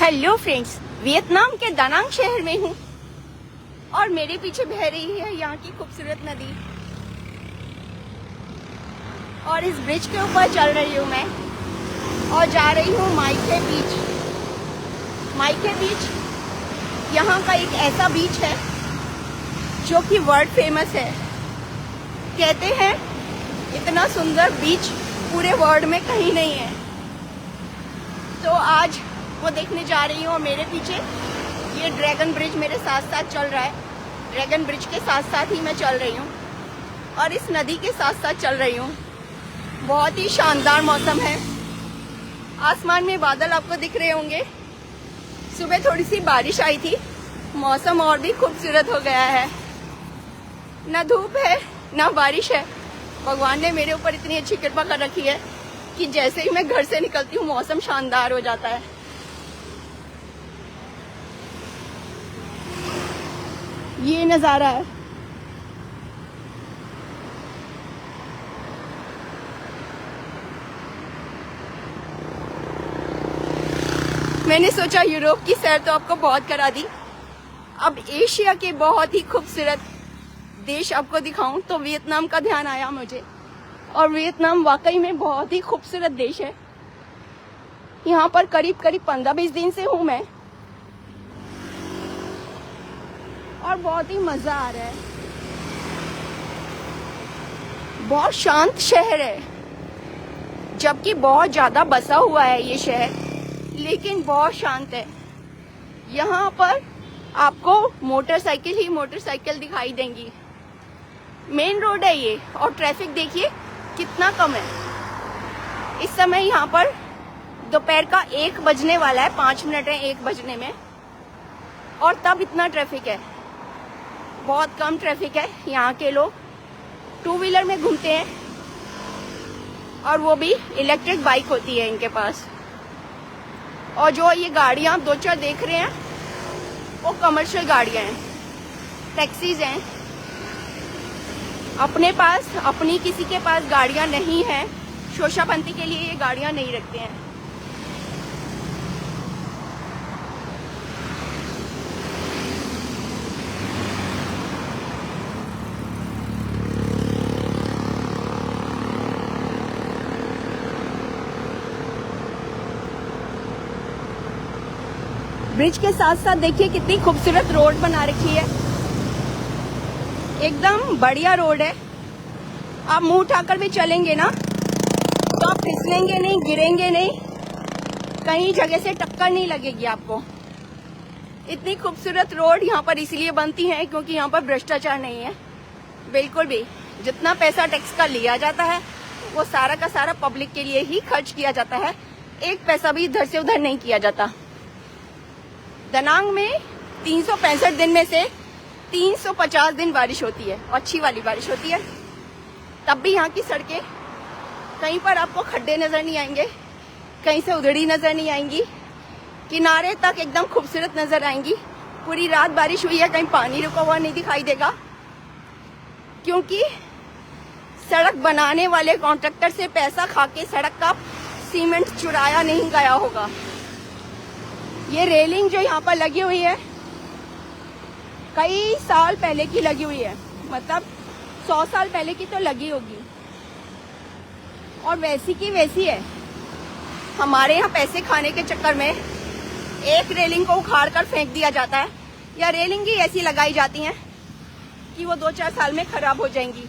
Hello friends, Vietnam के दानांग शहर में हूँ और मेरे पीछे बह रही है यहाँ की खूबसूरत नदी। और इस ब्रिज के ऊपर चल रही हूँ मैं और जा रही हूँ माइके बीच। माइके बीच यहाँ का एक ऐसा बीच है जो कि वर्ल्ड फेमस है। कहते हैं इतना सुंदर बीच पूरे वर्ल्ड में कहीं नहीं है। तो आज वो देखने जा रही हूँ और मेरे पीछे ये ड्रैगन ब्रिज मेरे साथ साथ चल रहा है। ड्रैगन ब्रिज के साथ साथ ही मैं चल रही हूँ और इस नदी के साथ साथ चल रही हूँ। बहुत ही शानदार मौसम है। आसमान में बादल आपको दिख रहे होंगे। सुबह थोड़ी सी बारिश आई थी, मौसम और भी खूबसूरत हो गया है। ना धूप है ना बारिश है। भगवान ने मेरे ऊपर इतनी अच्छी कृपा कर रखी है कि जैसे ही मैं घर से निकलती हूँ मौसम शानदार हो जाता है। ये नजारा है। मैंने सोचा यूरोप की सैर तो आपको बहुत करा दी, अब एशिया के बहुत ही खूबसूरत देश आपको दिखाऊं तो वियतनाम का ध्यान आया मुझे। और वियतनाम वाकई में बहुत ही खूबसूरत देश है। यहाँ पर करीब 15-20 दिन से हूँ मैं और बहुत ही मजा आ रहा है। बहुत शांत शहर है, जबकि बहुत ज्यादा बसा हुआ है ये शहर, लेकिन बहुत शांत है। यहाँ पर आपको मोटरसाइकिल ही मोटरसाइकिल दिखाई देंगी। मेन रोड है ये और ट्रैफिक देखिए कितना कम है। इस समय यहाँ पर दोपहर का 1 बजने वाला है, 5 मिनट है 1 बजने में, और तब इतना ट्रैफिक है। बहुत कम ट्रैफिक है। यहाँ के लोग 2 व्हीलर में घूमते हैं और वो भी इलेक्ट्रिक बाइक होती है इनके पास। और जो ये गाड़ियाँ आप 2-4 देख रहे हैं वो कमर्शियल गाड़ियाँ हैं, टैक्सीज हैं। अपने पास अपनी किसी के पास गाड़ियाँ नहीं है, शोशापंती के लिए ये गाड़ियाँ नहीं रखते हैं। ब्रिज के साथ साथ देखिए कितनी खूबसूरत रोड बना रखी है। एकदम बढ़िया रोड है। आप मुंह उठाकर भी चलेंगे ना तो आप फिसलेंगे नहीं, गिरेंगे नहीं, कहीं जगह से टक्कर नहीं लगेगी आपको। इतनी खूबसूरत रोड यहाँ पर इसलिए बनती है क्योंकि यहाँ पर भ्रष्टाचार नहीं है बिल्कुल भी। जितना पैसा टैक्स का लिया जाता है वो सारा का सारा पब्लिक के लिए ही खर्च किया जाता है। 1 पैसा भी इधर से उधर नहीं किया जाता। दानांग में 365 दिन में से 350 दिन बारिश होती है, अच्छी वाली बारिश होती है। तब भी यहाँ की सड़कें कहीं पर आपको खड्डे नजर नहीं आएंगे, कहीं से उधड़ी नजर नहीं आएंगी, किनारे तक एकदम खूबसूरत नजर आएंगी। पूरी रात बारिश हुई है, कहीं पानी रुका हुआ नहीं दिखाई देगा, क्योंकि सड़क बनाने वाले कॉन्ट्रैक्टर से पैसा खा के सड़क का सीमेंट चुराया नहीं गया होगा। ये रेलिंग जो यहाँ पर लगी हुई है कई साल पहले की लगी हुई है, मतलब 100 साल पहले की तो लगी होगी और वैसी की वैसी है। हमारे यहाँ पैसे खाने के चक्कर में एक रेलिंग को उखाड़ कर फेंक दिया जाता है, या रेलिंग ही ऐसी लगाई जाती हैं कि वो 2-4 साल में खराब हो जाएंगी।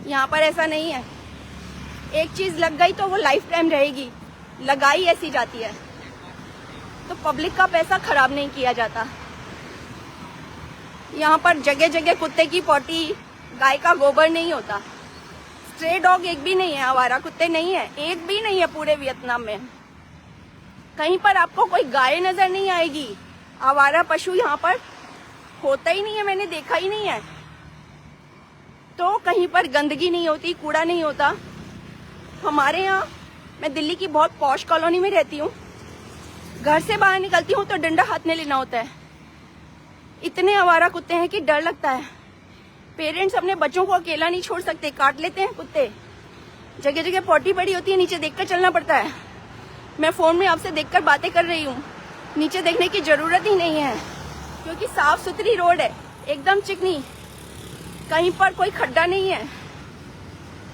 यहाँ पर ऐसा नहीं है। एक चीज लग गई तो वो लाइफ टाइम रहेगी, लगाई ऐसी जाती है। तो पब्लिक का पैसा खराब नहीं किया जाता। यहाँ पर जगह जगह कुत्ते की पोटी, गाय का गोबर नहीं होता। स्ट्रे डॉग एक भी नहीं है, आवारा कुत्ते नहीं है, एक भी नहीं है पूरे वियतनाम में। कहीं पर आपको कोई गाय नजर नहीं आएगी। आवारा पशु यहाँ पर होता ही नहीं है, मैंने देखा ही नहीं है। तो कहीं पर गंदगी नहीं होती, कूड़ा नहीं होता। हमारे यहाँ, मैं दिल्ली की बहुत पॉश कॉलोनी में रहती हूँ, घर से बाहर निकलती हूँ तो डंडा हाथ में लेना होता है। इतने आवारा कुत्ते हैं कि डर लगता है। पेरेंट्स अपने बच्चों को अकेला नहीं छोड़ सकते, काट लेते हैं कुत्ते। जगह जगह पॉटी पड़ी होती है, नीचे देखकर चलना पड़ता है। मैं फोन में आपसे देखकर बातें कर रही हूँ, नीचे देखने की जरूरत ही नहीं है, क्योंकि साफ सुथरी रोड है, एकदम चिकनी, कहीं पर कोई खड्डा नहीं है,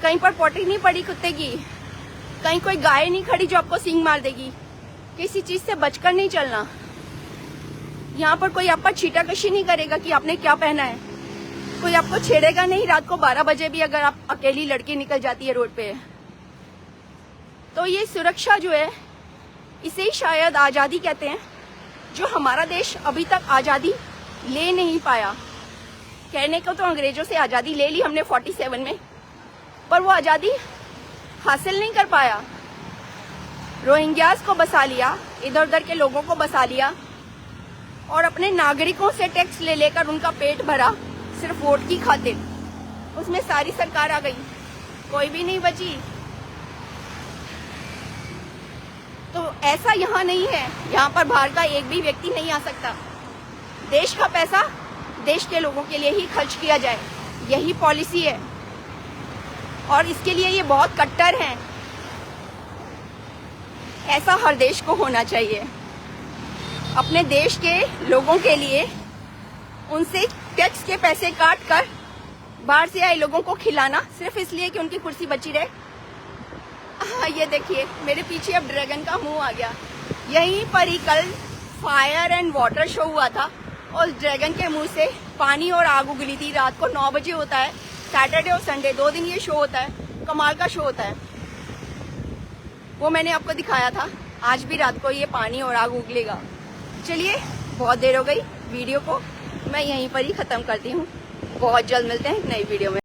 कहीं पर पोटी नहीं पड़ी कुत्ते की, कहीं कोई गाय नहीं खड़ी जो आपको सींग मार देगी। किसी चीज से बचकर नहीं चलना। यहाँ पर कोई आपका छीटाकशी नहीं करेगा कि आपने क्या पहना है, कोई आपको छेड़ेगा नहीं रात को 12 बजे भी अगर आप अकेली लड़की निकल जाती है रोड पे। तो ये सुरक्षा जो है, इसे ही शायद आजादी कहते हैं, जो हमारा देश अभी तक आजादी ले नहीं पाया। कहने को तो अंग्रेजों से आजादी ले ली हमने 47 में, पर वो आजादी हासिल नहीं कर पाया। रोहिंग्यास को बसा लिया, इधर उधर के लोगों को बसा लिया और अपने नागरिकों से टैक्स ले लेकर उनका पेट भरा, सिर्फ वोट की खातिर। उसमें सारी सरकार आ गई, कोई भी नहीं बची। तो ऐसा यहाँ नहीं है, यहाँ पर बाहर का एक भी व्यक्ति नहीं आ सकता। देश का पैसा देश के लोगों के लिए ही खर्च किया जाए, यही पॉलिसी है और इसके लिए ये बहुत कट्टर हैं। ऐसा हर देश को होना चाहिए। अपने देश के लोगों के लिए उनसे टैक्स के पैसे काट कर बाहर से आए लोगों को खिलाना, सिर्फ इसलिए कि उनकी कुर्सी बची रहे। हाँ, ये देखिए मेरे पीछे अब ड्रैगन का मुंह आ गया। यहीं पर ही कल फायर एंड वाटर शो हुआ था और ड्रैगन के मुंह से पानी और आग उगली थी। रात को 9 बजे होता है, सैटरडे और संडे 2 दिन ये शो होता है, कमाल का शो होता है। वो मैंने आपको दिखाया था। आज भी रात को ये पानी और आग उगलेगा। चलिए, बहुत देर हो गई, वीडियो को मैं यहीं पर ही खत्म करती हूँ। बहुत जल्द मिलते हैं नई वीडियो में।